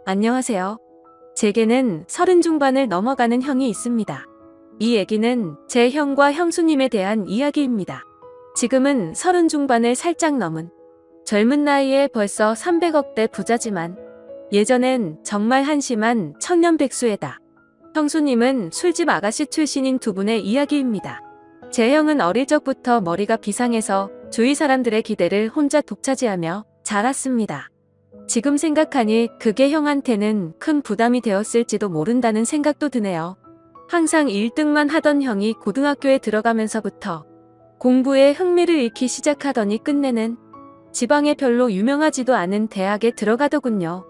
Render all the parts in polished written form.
안녕하세요. 제게는 30 중반을 넘어가는 형이 있습니다. 이 얘기는 제 형과 형수님에 대한 이야기입니다. 지금은 30 중반을 살짝 넘은 젊은 나이에 벌써 300억대 부자지만 예전엔 정말 한심한 청년백수에다 형수님은 술집 아가씨 출신인 두 분의 이야기입니다. 제 형은 어릴 적부터 머리가 비상해서 주위 사람들의 기대를 혼자 독차지하며 자랐습니다. 지금 생각하니 그게 형한테는 큰 부담이 되었을지도 모른다는 생각도 드네요. 항상 1등만 하던 형이 고등학교에 들어가면서부터 공부에 흥미를 잃기 시작하더니 끝내는 지방에 별로 유명하지도 않은 대학에 들어가더군요.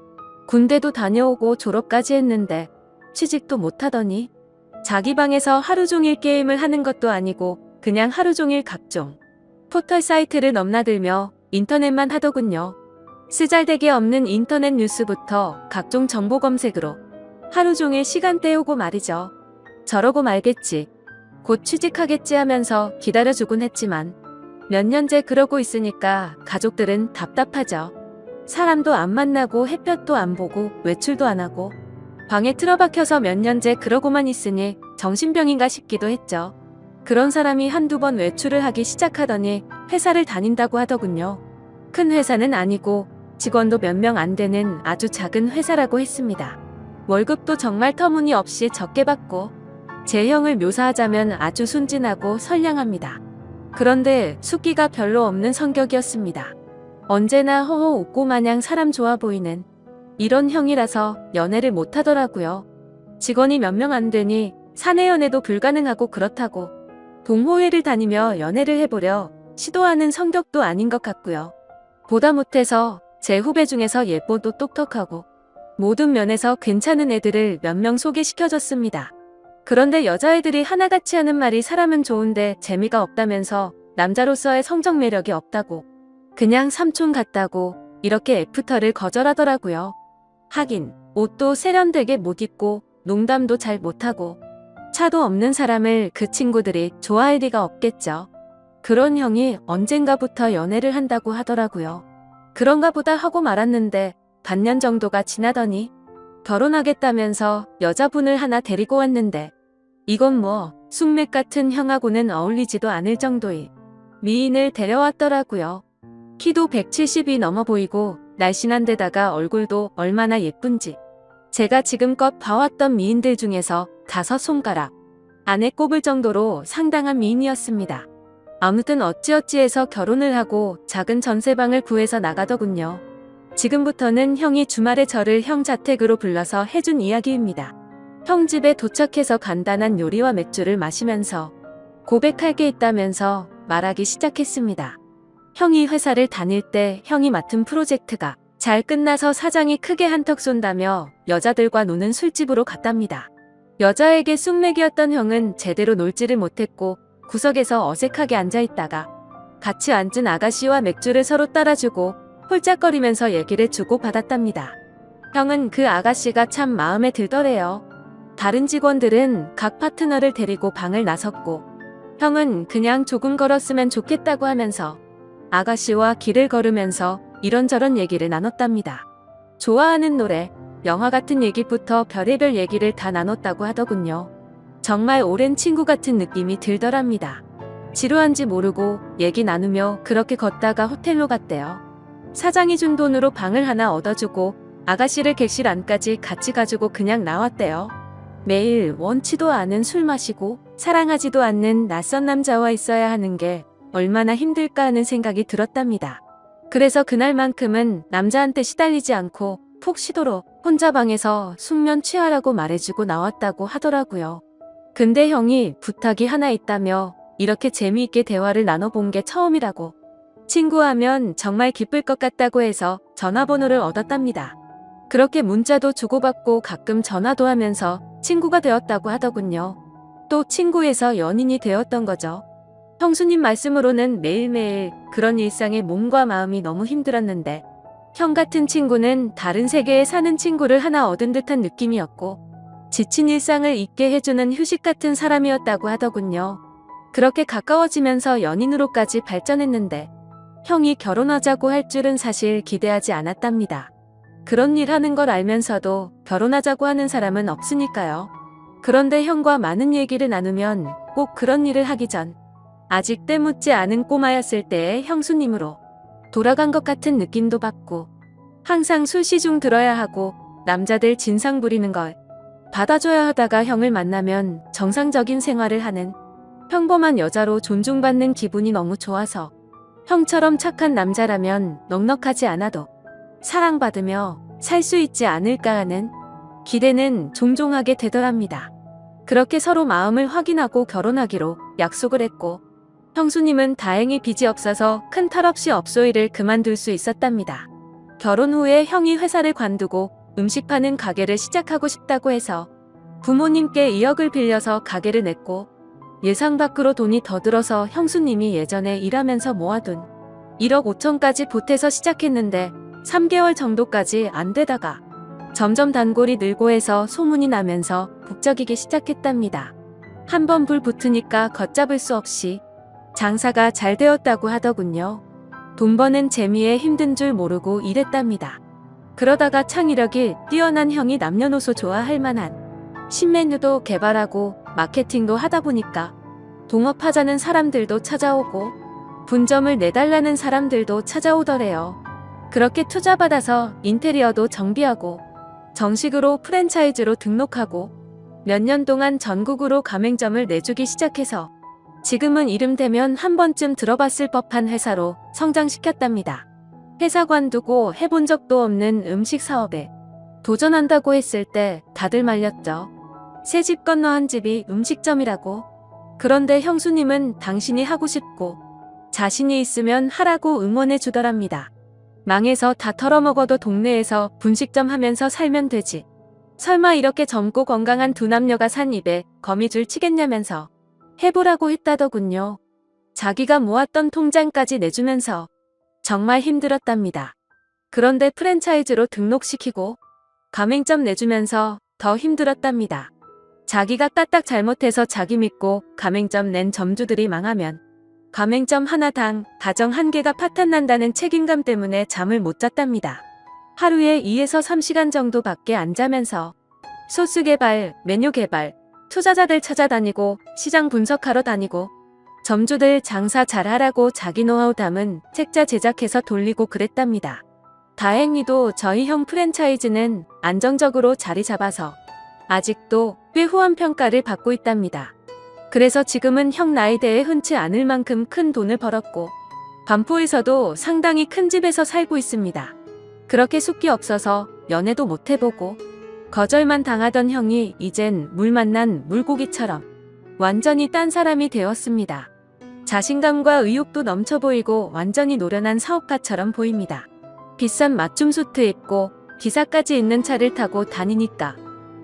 군대도 다녀오고 졸업까지 했는데 취직도 못하더니 자기 방에서 하루 종일 게임을 하는 것도 아니고 그냥 하루 종일 각종 포털 사이트를 넘나들며 인터넷만 하더군요. 쓰잘데기 없는 인터넷 뉴스부터 각종 정보 검색으로 하루 종일 시간 때우고 말이죠. 저러고 말겠지. 곧 취직하겠지 하면서 기다려주곤 했지만 몇 년째 그러고 있으니까 가족들은 답답하죠. 사람도 안 만나고 햇볕도 안 보고 외출도 안 하고 방에 틀어박혀서 몇 년째 그러고만 있으니 정신병인가 싶기도 했죠. 그런 사람이 한두 번 외출을 하기 시작하더니 회사를 다닌다고 하더군요. 큰 회사는 아니고 직원도 몇 명 안 되는 아주 작은 회사라고 했습니다. 월급도 정말 터무니없이 적게 받고 제 형을 묘사하자면 아주 순진하고 선량합니다. 그런데 숫기가 별로 없는 성격이었습니다. 언제나 허허 웃고 마냥 사람 좋아 보이는 이런 형이라서 연애를 못하더라고요. 직원이 몇 명 안 되니 사내 연애도 불가능하고 그렇다고 동호회를 다니며 연애를 해보려 시도하는 성격도 아닌 것 같고요. 보다 못해서 제 후배 중에서 예쁘고 똑똑하고 모든 면에서 괜찮은 애들을 몇 명 소개시켜줬습니다. 그런데 여자애들이 하나같이 하는 말이 사람은 좋은데 재미가 없다면서 남자로서의 성적 매력이 없다고 그냥 삼촌 같다고 이렇게 애프터를 거절하더라고요. 하긴 옷도 세련되게 못 입고 농담도 잘 못하고 차도 없는 사람을 그 친구들이 좋아할 리가 없겠죠. 그런 형이 언젠가부터 연애를 한다고 하더라고요. 그런가 보다 하고 말았는데 반년 정도가 지나더니 결혼하겠다면서 여자분을 하나 데리고 왔는데 이건 뭐 숙맥 같은 형하고는 어울리지도 않을 정도의 미인을 데려왔더라고요. 키도 170이 넘어 보이고 날씬한 데다가 얼굴도 얼마나 예쁜지 제가 지금껏 봐왔던 미인들 중에서 5손가락 안에 꼽을 정도로 상당한 미인이었습니다. 아무튼 어찌어찌해서 결혼을 하고 작은 전세방을 구해서 나가더군요. 지금부터는 형이 주말에 저를 형 자택으로 불러서 해준 이야기입니다. 형 집에 도착해서 간단한 요리와 맥주를 마시면서 고백할 게 있다면서 말하기 시작했습니다. 형이 회사를 다닐 때 형이 맡은 프로젝트가 잘 끝나서 사장이 크게 한턱 쏜다며 여자들과 노는 술집으로 갔답니다. 여자에게 숙맥이었던 형은 제대로 놀지를 못했고 구석에서 어색하게 앉아있다가 같이 앉은 아가씨와 맥주를 서로 따라주고 홀짝거리면서 얘기를 주고받았답니다. 형은 그 아가씨가 참 마음에 들더래요. 다른 직원들은 각 파트너를 데리고 방을 나섰고 형은 그냥 조금 걸었으면 좋겠다고 하면서 아가씨와 길을 걸으면서 이런저런 얘기를 나눴답니다. 좋아하는 노래, 영화 같은 얘기부터 별의별 얘기를 다 나눴다고 하더군요. 정말 오랜 친구 같은 느낌이 들더랍니다. 지루한지 모르고 얘기 나누며 그렇게 걷다가 호텔로 갔대요. 사장이 준 돈으로 방을 하나 얻어주고 아가씨를 객실 안까지 같이 가지고 그냥 나왔대요. 매일 원치도 않은 술 마시고 사랑하지도 않는 낯선 남자와 있어야 하는 게 얼마나 힘들까 하는 생각이 들었답니다. 그래서 그날만큼은 남자한테 시달리지 않고 푹 쉬도록 혼자 방에서 숙면 취하라고 말해주고 나왔다고 하더라고요. 근데 형이 부탁이 하나 있다며 이렇게 재미있게 대화를 나눠본 게 처음이라고 친구하면 정말 기쁠 것 같다고 해서 전화번호를 얻었답니다. 그렇게 문자도 주고받고 가끔 전화도 하면서 친구가 되었다고 하더군요. 또 친구에서 연인이 되었던 거죠. 형수님 말씀으로는 매일매일 그런 일상에 몸과 마음이 너무 힘들었는데 형 같은 친구는 다른 세계에 사는 친구를 하나 얻은 듯한 느낌이었고 지친 일상을 잊게 해주는 휴식 같은 사람이었다고 하더군요. 그렇게 가까워지면서 연인으로까지 발전했는데 형이 결혼하자고 할 줄은 사실 기대하지 않았답니다. 그런 일 하는 걸 알면서도 결혼하자고 하는 사람은 없으니까요. 그런데 형과 많은 얘기를 나누면 꼭 그런 일을 하기 전 아직 때묻지 않은 꼬마였을 때의 형수님으로 돌아간 것 같은 느낌도 받고 항상 술시중 들어야 하고 남자들 진상 부리는 걸 받아줘야 하다가 형을 만나면 정상적인 생활을 하는 평범한 여자로 존중받는 기분이 너무 좋아서 형처럼 착한 남자라면 넉넉하지 않아도 사랑받으며 살 수 있지 않을까 하는 기대는 종종 하게 되더랍니다. 그렇게 서로 마음을 확인하고 결혼하기로 약속을 했고 형수님은 다행히 빚이 없어서 큰 탈 없이 업소일을 그만둘 수 있었답니다. 결혼 후에 형이 회사를 관두고 음식 파는 가게를 시작하고 싶다고 해서 부모님께 2억을 빌려서 가게를 냈고 예상 밖으로 돈이 더 들어서 형수님이 예전에 일하면서 모아둔 1억 5천까지 보태서 시작했는데 3개월 정도까지 안 되다가 점점 단골이 늘고 해서 소문이 나면서 북적이기 시작했답니다. 한번 불 붙으니까 걷잡을 수 없이 장사가 잘 되었다고 하더군요. 돈 버는 재미에 힘든 줄 모르고 일했답니다. 그러다가 창의력이 뛰어난 형이 남녀노소 좋아할 만한 신메뉴도 개발하고 마케팅도 하다 보니까 동업하자는 사람들도 찾아오고 분점을 내달라는 사람들도 찾아오더래요. 그렇게 투자받아서 인테리어도 정비하고 정식으로 프랜차이즈로 등록하고 몇 년 동안 전국으로 가맹점을 내주기 시작해서 지금은 이름 대면 한 번쯤 들어봤을 법한 회사로 성장시켰답니다. 회사 관두고 해본 적도 없는 음식 사업에 도전한다고 했을 때 다들 말렸죠. 새 집 건너 한 집이 음식점이라고. 그런데 형수님은 당신이 하고 싶고 자신이 있으면 하라고 응원해 주더랍니다. 망해서 다 털어먹어도 동네에서 분식점 하면서 살면 되지. 설마 이렇게 젊고 건강한 두 남녀가 산 입에 거미줄 치겠냐면서 해보라고 했다더군요. 자기가 모았던 통장까지 내주면서 정말 힘들었답니다. 그런데 프랜차이즈로 등록시키고 가맹점 내주면서 더 힘들었답니다. 자기가 까딱 잘못해서 자기 믿고 가맹점 낸 점주들이 망하면 가맹점 하나당 가정 1개가 파탄난다는 책임감 때문에 잠을 못 잤답니다. 하루에 2에서 3시간 정도밖에 안 자면서 소스 개발, 메뉴 개발, 투자자들 찾아다니고 시장 분석하러 다니고 점주들 장사 잘하라고 자기 노하우 담은 책자 제작해서 돌리고 그랬답니다. 다행히도 저희 형 프랜차이즈는 안정적으로 자리 잡아서 아직도 꽤 후한 평가를 받고 있답니다. 그래서 지금은 형 나이대에 흔치 않을 만큼 큰 돈을 벌었고 반포에서도 상당히 큰 집에서 살고 있습니다. 그렇게 숫기 없어서 연애도 못 해보고 거절만 당하던 형이 이젠 물 만난 물고기처럼 완전히 딴 사람이 되었습니다. 자신감과 의욕도 넘쳐 보이고 완전히 노련한 사업가처럼 보입니다. 비싼 맞춤 수트 입고 기사까지 있는 차를 타고 다니니까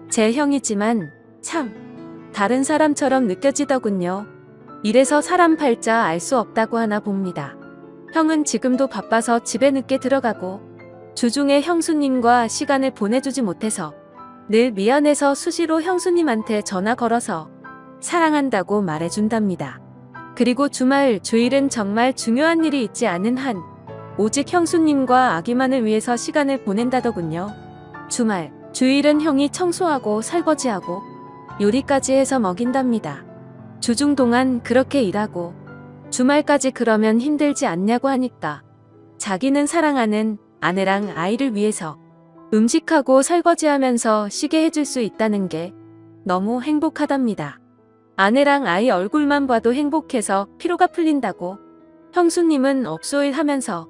제 형이지만 참 다른 사람처럼 느껴지더군요. 이래서 사람 팔자 알 수 없다고 하나 봅니다. 형은 지금도 바빠서 집에 늦게 들어가고 주중에 형수님과 시간을 보내주지 못해서 늘 미안해서 수시로 형수님한테 전화 걸어서 사랑한다고 말해준답니다. 그리고 주말, 주일은 정말 중요한 일이 있지 않은 한 오직 형수님과 아기만을 위해서 시간을 보낸다더군요. 주말, 주일은 형이 청소하고 설거지하고 요리까지 해서 먹인답니다. 주중 동안 그렇게 일하고 주말까지 그러면 힘들지 않냐고 하니까 자기는 사랑하는 아내랑 아이를 위해서 음식하고 설거지하면서 쉬게 해줄 수 있다는 게 너무 행복하답니다. 아내랑 아이 얼굴만 봐도 행복해서 피로가 풀린다고 형수님은 업소일 하면서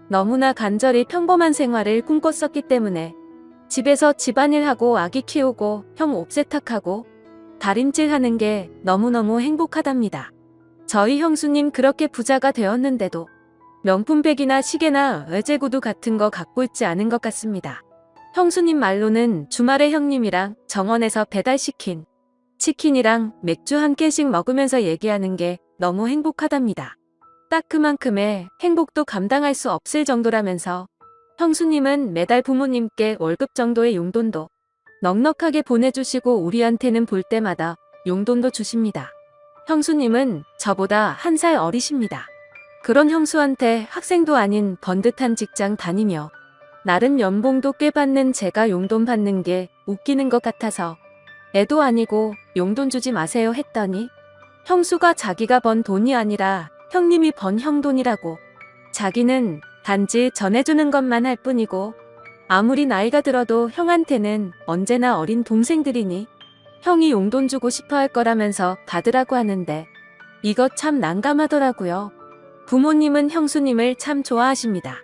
너무나 간절히 평범한 생활을 꿈꿨었기 때문에 집에서 집안일하고 아기 키우고 형 옷 세탁하고 다림질하는 게 너무너무 행복하답니다. 저희 형수님 그렇게 부자가 되었는데도 명품백이나 시계나 외제구두 같은 거 갖고 있지 않은 것 같습니다. 형수님 말로는 주말에 형님이랑 정원에서 배달시킨 치킨이랑 맥주 한 캔씩 먹으면서 얘기하는 게 너무 행복하답니다. 딱 그만큼의 행복도 감당할 수 없을 정도라면서 형수님은 매달 부모님께 월급 정도의 용돈도 넉넉하게 보내주시고 우리한테는 볼 때마다 용돈도 주십니다. 형수님은 저보다 1살 어리십니다. 그런 형수한테 학생도 아닌 번듯한 직장 다니며 나름 연봉도 꽤 받는 제가 용돈 받는 게 웃기는 것 같아서 애도 아니고 용돈 주지 마세요 했더니 형수가 자기가 번 돈이 아니라 형님이 번 형돈이라고. 자기는 단지 전해주는 것만 할 뿐이고 아무리 나이가 들어도 형한테는 언제나 어린 동생들이니 형이 용돈 주고 싶어 할 거라면서 받으라고 하는데 이거 참 난감하더라고요. 부모님은 형수님을 참 좋아하십니다.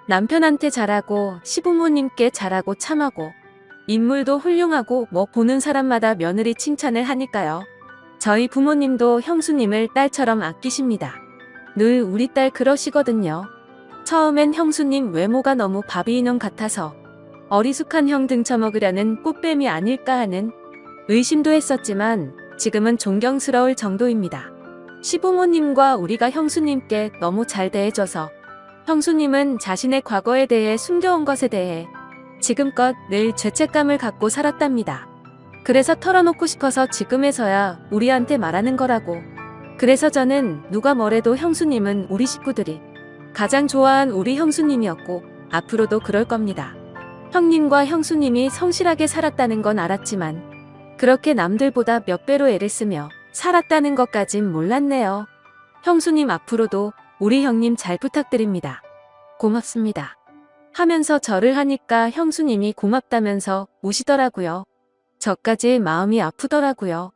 남편한테 잘하고 시부모님께 잘하고 참하고 인물도 훌륭하고 뭐 보는 사람마다 며느리 칭찬을 하니까요. 저희 부모님도 형수님을 딸처럼 아끼십니다. 늘 우리 딸 그러시거든요. 처음엔 형수님 외모가 너무 바비인형 같아서 어리숙한 형 등쳐먹으려는 꽃뱀이 아닐까 하는 의심도 했었지만 지금은 존경스러울 정도입니다. 시부모님과 우리가 형수님께 너무 잘 대해줘서 형수님은 자신의 과거에 대해 숨겨온 것에 대해 지금껏 늘 죄책감을 갖고 살았답니다. 그래서 털어놓고 싶어서 지금에서야 우리한테 말하는 거라고. 그래서 저는 누가 뭐래도 형수님은 우리 식구들이 가장 좋아한 우리 형수님이었고 앞으로도 그럴 겁니다. 형님과 형수님이 성실하게 살았다는 건 알았지만 그렇게 남들보다 몇 배로 애를 쓰며 살았다는 것까진 몰랐네요. 형수님 앞으로도 우리 형님 잘 부탁드립니다. 고맙습니다. 하면서 절을 하니까 형수님이 고맙다면서 우시더라고요. 저까지 마음이 아프더라고요.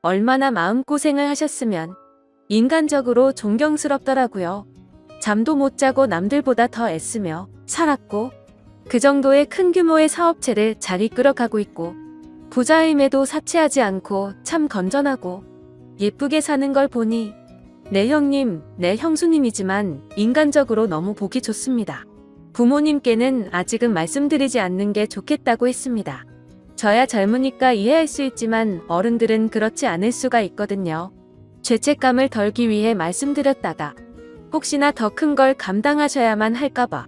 얼마나 마음고생을 하셨으면 인간적으로 존경스럽더라고요. 잠도 못 자고 남들보다 더 애쓰며 살았고 그 정도의 큰 규모의 사업체를 잘 이끌어가고 있고 부자임에도 사치하지 않고 참 건전하고 예쁘게 사는 걸 보니 내 형님, 내 형수님이지만 인간적으로 너무 보기 좋습니다. 부모님께는 아직은 말씀드리지 않는 게 좋겠다고 했습니다. 저야 젊으니까 이해할 수 있지만 어른들은 그렇지 않을 수가 있거든요. 죄책감을 덜기 위해 말씀드렸다가 혹시나 더 큰 걸 감당하셔야만 할까봐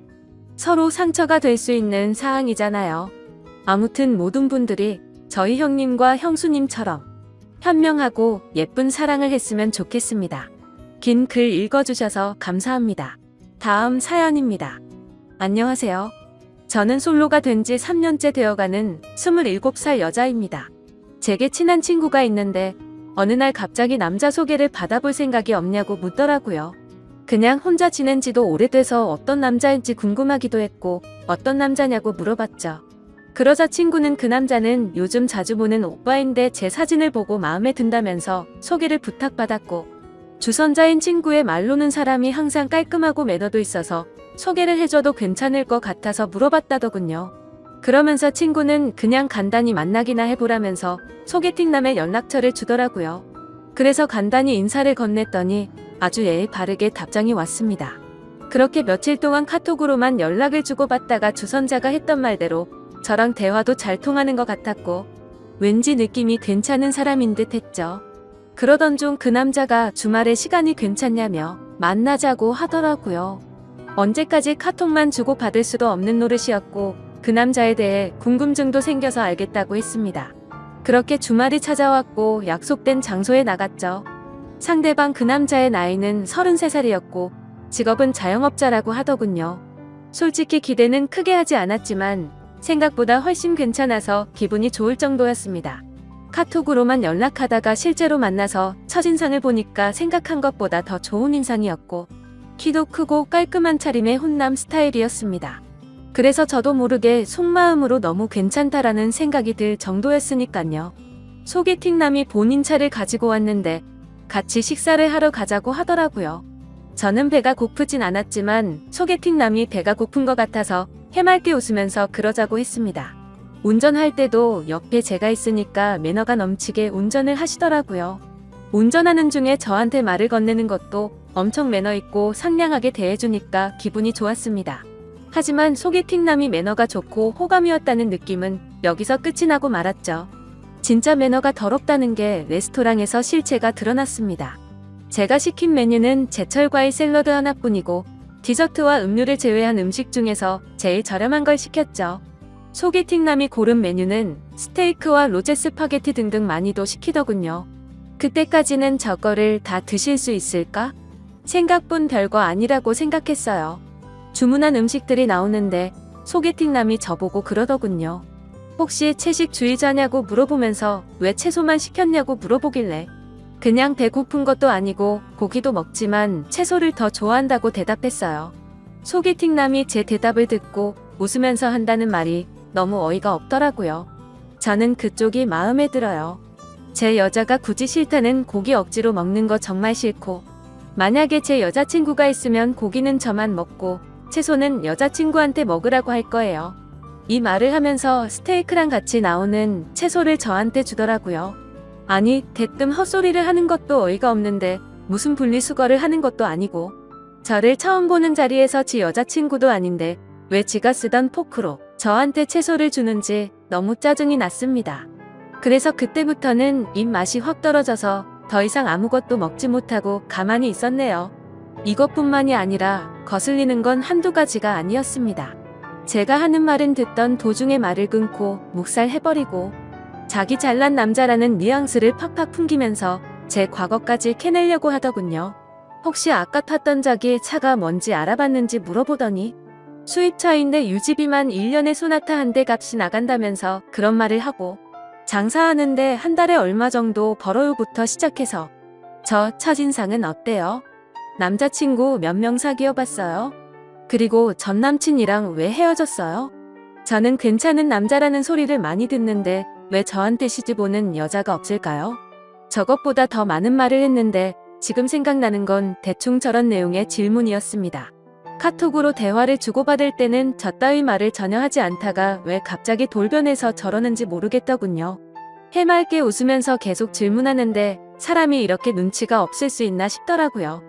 서로 상처가 될 수 있는 사항이잖아요. 아무튼 모든 분들이 저희 형님과 형수님처럼 현명하고 예쁜 사랑을 했으면 좋겠습니다. 긴 글 읽어주셔서 감사합니다. 다음 사연입니다. 안녕하세요. 저는 솔로가 된 지 3년째 되어가는 27살 여자입니다. 제게 친한 친구가 있는데 어느 날 갑자기 남자 소개를 받아볼 생각이 없냐고 묻더라고요. 그냥 혼자 지낸 지도 오래돼서 어떤 남자인지 궁금하기도 했고 어떤 남자냐고 물어봤죠. 그러자 친구는 그 남자는 요즘 자주 보는 오빠인데 제 사진을 보고 마음에 든다면서 소개를 부탁받았고 주선자인 친구의 말로는 사람이 항상 깔끔하고 매너도 있어서 소개를 해줘도 괜찮을 것 같아서 물어봤다더군요. 그러면서 친구는 그냥 간단히 만나기나 해보라면서 소개팅남의 연락처를 주더라고요. 그래서 간단히 인사를 건넸더니 아주 예의 바르게 답장이 왔습니다. 그렇게 며칠 동안 카톡으로만 연락을 주고받다가 주선자가 했던 말대로 저랑 대화도 잘 통하는 것 같았고 왠지 느낌이 괜찮은 사람인 듯 했죠. 그러던 중 그 남자가 주말에 시간이 괜찮냐며 만나자고 하더라고요. 언제까지 카톡만 주고받을 수도 없는 노릇이었고 그 남자에 대해 궁금증도 생겨서 알겠다고 했습니다. 그렇게 주말이 찾아왔고 약속된 장소에 나갔죠. 상대방 그 남자의 나이는 33살이었고 직업은 자영업자라고 하더군요. 솔직히 기대는 크게 하지 않았지만 생각보다 훨씬 괜찮아서 기분이 좋을 정도였습니다. 카톡으로만 연락하다가 실제로 만나서 첫인상을 보니까 생각한 것보다 더 좋은 인상이었고 키도 크고 깔끔한 차림의 훈남 스타일이었습니다. 그래서 저도 모르게 속마음으로 너무 괜찮다라는 생각이 들 정도였으니깐요. 소개팅남이 본인 차를 가지고 왔는데 같이 식사를 하러 가자고 하더라고요. 저는 배가 고프진 않았지만 소개팅남이 배가 고픈 것 같아서 해맑게 웃으면서 그러자고 했습니다. 운전할 때도 옆에 제가 있으니까 매너가 넘치게 운전을 하시더라고요. 운전하는 중에 저한테 말을 건네는 것도 엄청 매너 있고 상냥하게 대해주니까 기분이 좋았습니다. 하지만 소개팅남이 매너가 좋고 호감이었다는 느낌은 여기서 끝이 나고 말았죠. 진짜 매너가 더럽다는 게 레스토랑에서 실체가 드러났습니다. 제가 시킨 메뉴는 제철과일 샐러드 하나뿐이고 디저트와 음료를 제외한 음식 중에서 제일 저렴한 걸 시켰죠. 소개팅남이 고른 메뉴는 스테이크와 로제 스파게티 등등 많이도 시키더군요. 그때까지는 저거를 다 드실 수 있을까? 생각뿐 별거 아니라고 생각했어요. 주문한 음식들이 나오는데 소개팅남이 저보고 그러더군요. 혹시 채식주의자냐고 물어보면서 왜 채소만 시켰냐고 물어보길래 그냥 배고픈 것도 아니고 고기도 먹지만 채소를 더 좋아한다고 대답했어요. 소개팅남이 제 대답을 듣고 웃으면서 한다는 말이 너무 어이가 없더라고요. 저는 그쪽이 마음에 들어요. 제 여자가 굳이 싫다는 고기 억지로 먹는 거 정말 싫고, 만약에 제 여자친구가 있으면 고기는 저만 먹고 채소는 여자친구한테 먹으라고 할 거예요. 이 말을 하면서 스테이크랑 같이 나오는 채소를 저한테 주더라고요. 아니, 대뜸 헛소리를 하는 것도 어이가 없는데 무슨 분리수거를 하는 것도 아니고, 저를 처음 보는 자리에서 지 여자친구도 아닌데 왜 지가 쓰던 포크로 저한테 채소를 주는지 너무 짜증이 났습니다. 그래서 그때부터는 입맛이 확 떨어져서 더 이상 아무것도 먹지 못하고 가만히 있었네요. 이것뿐만이 아니라 거슬리는 건 한두 가지가 아니었습니다. 제가 하는 말은 듣던 도중에 말을 끊고 묵살해버리고, 자기 잘난 남자라는 뉘앙스를 팍팍 풍기면서 제 과거까지 캐내려고 하더군요. 혹시 아까 탔던 자기 차가 뭔지 알아봤는지 물어보더니 수입차인데 유지비만 1년에 소나타 한 대 값이 나간다면서 그런 말을 하고, 장사하는데 한 달에 얼마 정도 벌어요부터 시작해서 저 첫인상은 어때요? 남자친구 몇 명 사귀어봤어요? 그리고 전 남친이랑 왜 헤어졌어요? 저는 괜찮은 남자라는 소리를 많이 듣는데 왜 저한테 시집오는 여자가 없을까요? 저것보다 더 많은 말을 했는데 지금 생각나는 건 대충 저런 내용의 질문이었습니다. 카톡으로 대화를 주고받을 때는 저 따위 말을 전혀 하지 않다가 왜 갑자기 돌변해서 저러는지 모르겠더군요. 해맑게 웃으면서 계속 질문하는데 사람이 이렇게 눈치가 없을 수 있나 싶더라고요.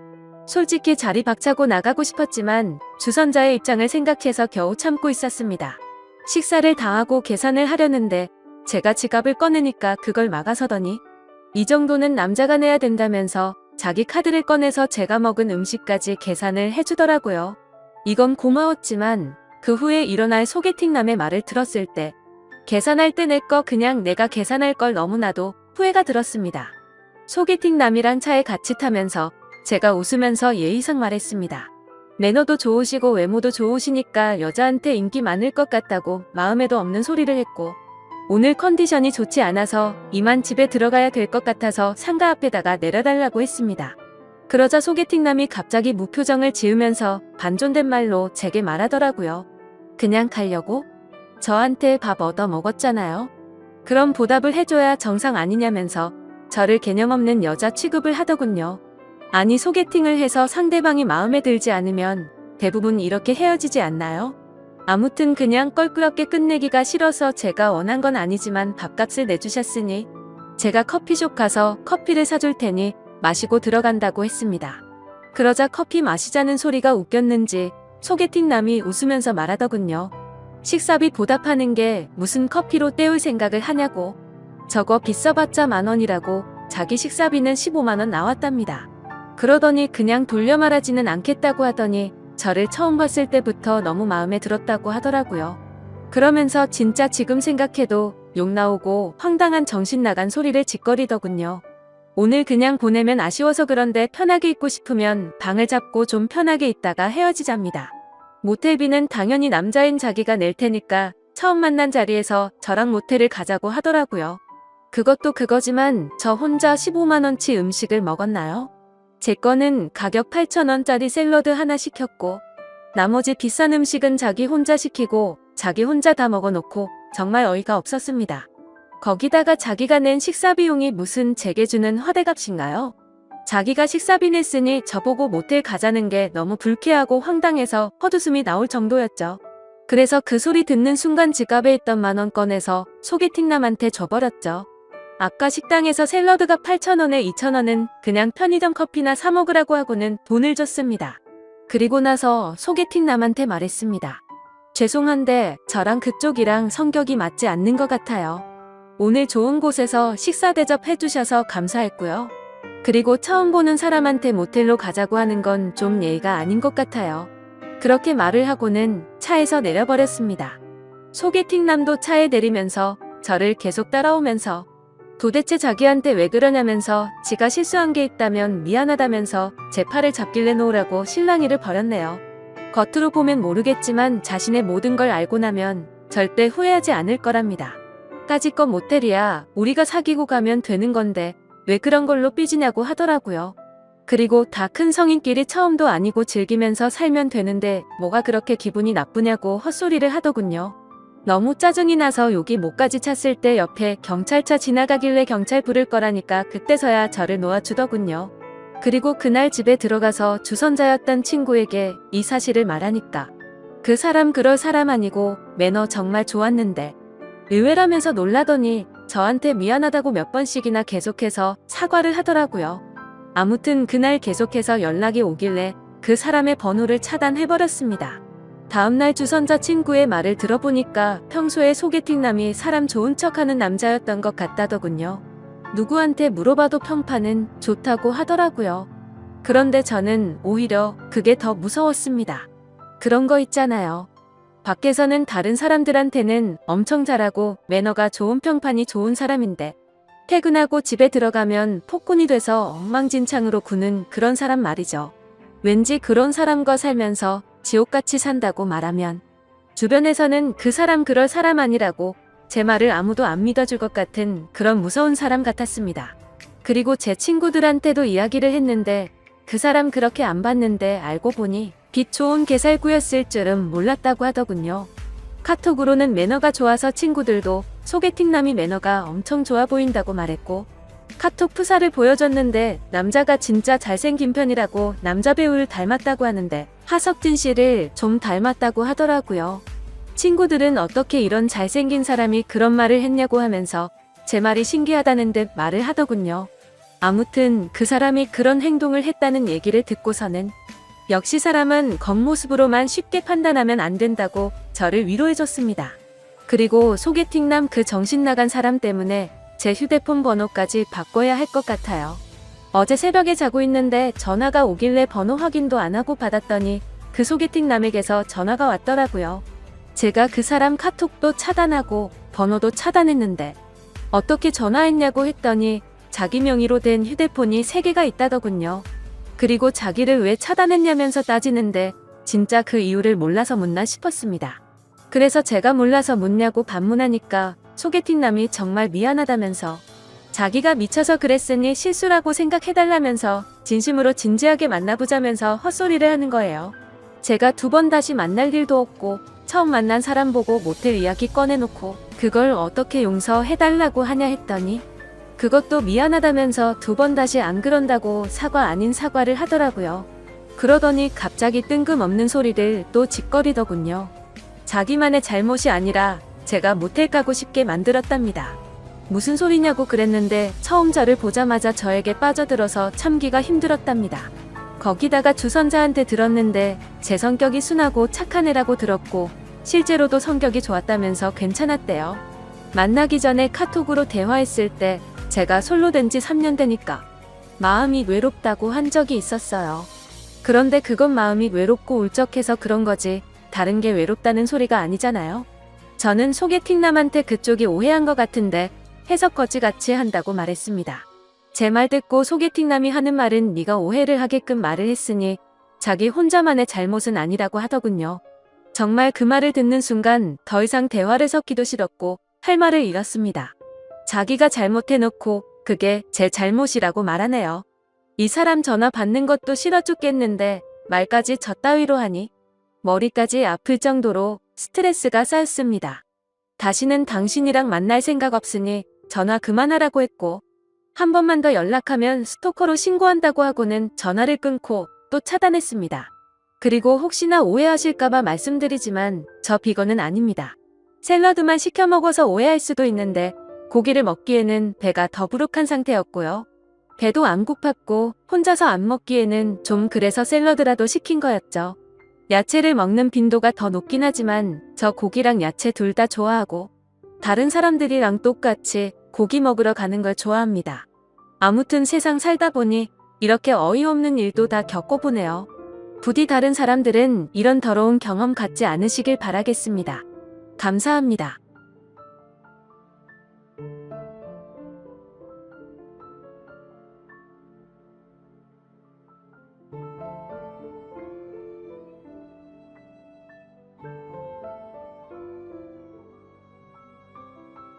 솔직히 자리 박차고 나가고 싶었지만 주선자의 입장을 생각해서 겨우 참고 있었습니다. 식사를 다 하고 계산을 하려는데 제가 지갑을 꺼내니까 그걸 막아서더니 이 정도는 남자가 내야 된다면서 자기 카드를 꺼내서 제가 먹은 음식까지 계산을 해주더라고요. 이건 고마웠지만 그 후에 일어날 소개팅남의 말을 들었을 때 계산할 때 내 거 그냥 내가 계산할 걸 너무나도 후회가 들었습니다. 소개팅남이랑 차에 같이 타면서 제가 웃으면서 예의상 말했습니다. 매너도 좋으시고 외모도 좋으시니까 여자한테 인기 많을 것 같다고 마음에도 없는 소리를 했고, 오늘 컨디션이 좋지 않아서 이만 집에 들어가야 될 것 같아서 상가 앞에다가 내려달라고 했습니다. 그러자 소개팅남이 갑자기 무표정을 지으면서 반존댓 말로 제게 말하더라고요. 그냥 가려고? 저한테 밥 얻어 먹었잖아요. 그럼 보답을 해줘야 정상 아니냐면서 저를 개념 없는 여자 취급을 하더군요. 아니, 소개팅을 해서 상대방이 마음에 들지 않으면 대부분 이렇게 헤어지지 않나요? 아무튼 그냥 껄끄럽게 끝내기가 싫어서 제가 원한 건 아니지만 밥값을 내주셨으니 제가 커피숍 가서 커피를 사줄 테니 마시고 들어간다고 했습니다. 그러자 커피 마시자는 소리가 웃겼는지 소개팅남이 웃으면서 말하더군요. 식사비 보답하는 게 무슨 커피로 때울 생각을 하냐고. 저거 비싸봤자 10,000원이라고. 자기 식사비는 15만 원 나왔답니다. 그러더니 그냥 돌려 말하지는 않겠다고 하더니 저를 처음 봤을 때부터 너무 마음에 들었다고 하더라고요. 그러면서 진짜 지금 생각해도 욕 나오고 황당한 정신 나간 소리를 짓거리더군요. 오늘 그냥 보내면 아쉬워서 그런데 편하게 있고 싶으면 방을 잡고 좀 편하게 있다가 헤어지자입니다. 모텔비는 당연히 남자인 자기가 낼 테니까 처음 만난 자리에서 저랑 모텔을 가자고 하더라고요. 그것도 그거지만 저 혼자 15만 원치 음식을 먹었나요? 제 거는 가격 8,000원짜리 샐러드 하나 시켰고 나머지 비싼 음식은 자기 혼자 시키고 자기 혼자 다 먹어놓고 정말 어이가 없었습니다. 거기다가 자기가 낸 식사 비용이 무슨 제게 주는 화대값인가요? 자기가 식사비 냈으니 저보고 모텔 가자는 게 너무 불쾌하고 황당해서 헛웃음이 나올 정도였죠. 그래서 그 소리 듣는 순간 지갑에 있던 10,000원 꺼내서 소개팅남한테 줘버렸죠. 아까 식당에서 샐러드가 8,000원에 2,000원은 그냥 편의점 커피나 사 먹으라고 하고는 돈을 줬습니다. 그리고 나서 소개팅남한테 말했습니다. 죄송한데 저랑 그쪽이랑 성격이 맞지 않는 것 같아요. 오늘 좋은 곳에서 식사 대접해주셔서 감사했고요. 그리고 처음 보는 사람한테 모텔로 가자고 하는 건 좀 예의가 아닌 것 같아요. 그렇게 말을 하고는 차에서 내려버렸습니다. 소개팅남도 차에 내리면서 저를 계속 따라오면서 도대체 자기한테 왜 그러냐면서 지가 실수한 게 있다면 미안하다면서 제 팔을 잡길래 놓으라고 실랑이를 벌였네요. 겉으로 보면 모르겠지만 자신의 모든 걸 알고 나면 절대 후회하지 않을 거랍니다. 까짓것 모텔이야 우리가 사귀고 가면 되는 건데 왜 그런 걸로 삐지냐고 하더라고요. 그리고 다 큰 성인끼리 처음도 아니고 즐기면서 살면 되는데 뭐가 그렇게 기분이 나쁘냐고 헛소리를 하더군요. 너무 짜증이 나서 욕이 목까지 찼을 때 옆에 경찰차 지나가길래 경찰 부를 거라니까 그때서야 저를 놓아주더군요. 그리고 그날 집에 들어가서 주선자였던 친구에게 이 사실을 말하니까 그 사람 그럴 사람 아니고 매너 정말 좋았는데 의외라면서 놀라더니 저한테 미안하다고 몇 번씩이나 계속해서 사과를 하더라고요. 아무튼 그날 계속해서 연락이 오길래 그 사람의 번호를 차단해버렸습니다. 다음날 주선자 친구의 말을 들어보니까 평소에 소개팅남이 사람 좋은 척하는 남자였던 것 같다더군요. 누구한테 물어봐도 평판은 좋다고 하더라고요. 그런데 저는 오히려 그게 더 무서웠습니다. 그런 거 있잖아요. 밖에서는 다른 사람들한테는 엄청 잘하고 매너가 좋은 평판이 좋은 사람인데 퇴근하고 집에 들어가면 폭군이 돼서 엉망진창으로 구는 그런 사람 말이죠. 왠지 그런 사람과 살면서 지옥같이 산다고 말하면 주변에서는 그 사람 그럴 사람 아니라고 제 말을 아무도 안 믿어줄 것 같은 그런 무서운 사람 같았습니다. 그리고 제 친구들한테도 이야기를 했는데 그 사람 그렇게 안 봤는데 알고 보니 빛 좋은 개살구였을 줄은 몰랐다고 하더군요. 카톡으로는 매너가 좋아서 친구들도 소개팅남이 매너가 엄청 좋아 보인다고 말했고 카톡 프사를 보여줬는데 남자가 진짜 잘생긴 편이라고 남자 배우를 닮았다고 하는데 하석진 씨를 좀 닮았다고 하더라고요. 친구들은 어떻게 이런 잘생긴 사람이 그런 말을 했냐고 하면서 제 말이 신기하다는 듯 말을 하더군요. 아무튼 그 사람이 그런 행동을 했다는 얘기를 듣고서는 역시 사람은 겉모습으로만 쉽게 판단하면 안 된다고 저를 위로해줬습니다. 그리고 소개팅남 그 정신나간 사람 때문에 제 휴대폰 번호까지 바꿔야 할 것 같아요. 어제 새벽에 자고 있는데 전화가 오길래 번호 확인도 안 하고 받았더니 그 소개팅남에게서 전화가 왔더라고요. 제가 그 사람 카톡도 차단하고 번호도 차단했는데 어떻게 전화했냐고 했더니 자기 명의로 된 휴대폰이 3개가 있다더군요. 그리고 자기를 왜 차단했냐면서 따지는데 진짜 그 이유를 몰라서 묻나 싶었습니다. 그래서 제가 몰라서 묻냐고 반문하니까 소개팅남이 정말 미안하다면서 자기가 미쳐서 그랬으니 실수라고 생각해달라면서 진심으로 진지하게 만나보자면서 헛소리를 하는 거예요. 제가 2번 다시 만날 일도 없고 처음 만난 사람 보고 모텔 이야기 꺼내놓고 그걸 어떻게 용서해달라고 하냐 했더니 그것도 미안하다면서 2번 다시 안 그런다고 사과 아닌 사과를 하더라고요. 그러더니 갑자기 뜬금없는 소리를 또 짓거리더군요. 자기만의 잘못이 아니라 제가 모텔 가고 싶게 만들었답니다. 무슨 소리냐고 그랬는데 처음 저를 보자마자 저에게 빠져들어서 참기가 힘들었답니다. 거기다가 주선자한테 들었는데 제 성격이 순하고 착한 애라고 들었고 실제로도 성격이 좋았다면서 괜찮았대요. 만나기 전에 카톡으로 대화했을 때 제가 솔로 된 지 3년 되니까 마음이 외롭다고 한 적이 있었어요. 그런데 그건 마음이 외롭고 울적해서 그런 거지 다른 게 외롭다는 소리가 아니잖아요. 저는 소개팅남한테 그쪽이 오해한 것 같은데 해석 거지같이 한다고 말했습니다. 제 말 듣고 소개팅남이 하는 말은 네가 오해를 하게끔 말을 했으니 자기 혼자만의 잘못은 아니라고 하더군요. 정말 그 말을 듣는 순간 더 이상 대화를 섞기도 싫었고 할 말을 잃었습니다. 자기가 잘못해놓고 그게 제 잘못이라고 말하네요. 이 사람 전화 받는 것도 싫어 죽겠는데 말까지 저 따위로 하니 머리까지 아플 정도로 스트레스가 쌓였습니다. 다시는 당신이랑 만날 생각 없으니 전화 그만하라고 했고 한 번만 더 연락하면 스토커로 신고한다고 하고는 전화를 끊고 또 차단했습니다. 그리고 혹시나 오해하실까봐 말씀드리지만 저 비건은 아닙니다. 샐러드만 시켜 먹어서 오해할 수도 있는데 고기를 먹기에는 배가 더부룩한 상태였고요. 배도 안 고팠고 혼자서 안 먹기에는 좀 그래서 샐러드라도 시킨 거였죠. 야채를 먹는 빈도가 더 높긴 하지만 저 고기랑 야채 둘 다 좋아하고 다른 사람들이랑 똑같이 고기 먹으러 가는 걸 좋아합니다. 아무튼 세상 살다 보니 이렇게 어이없는 일도 다 겪어보네요. 부디 다른 사람들은 이런 더러운 경험 갖지 않으시길 바라겠습니다. 감사합니다.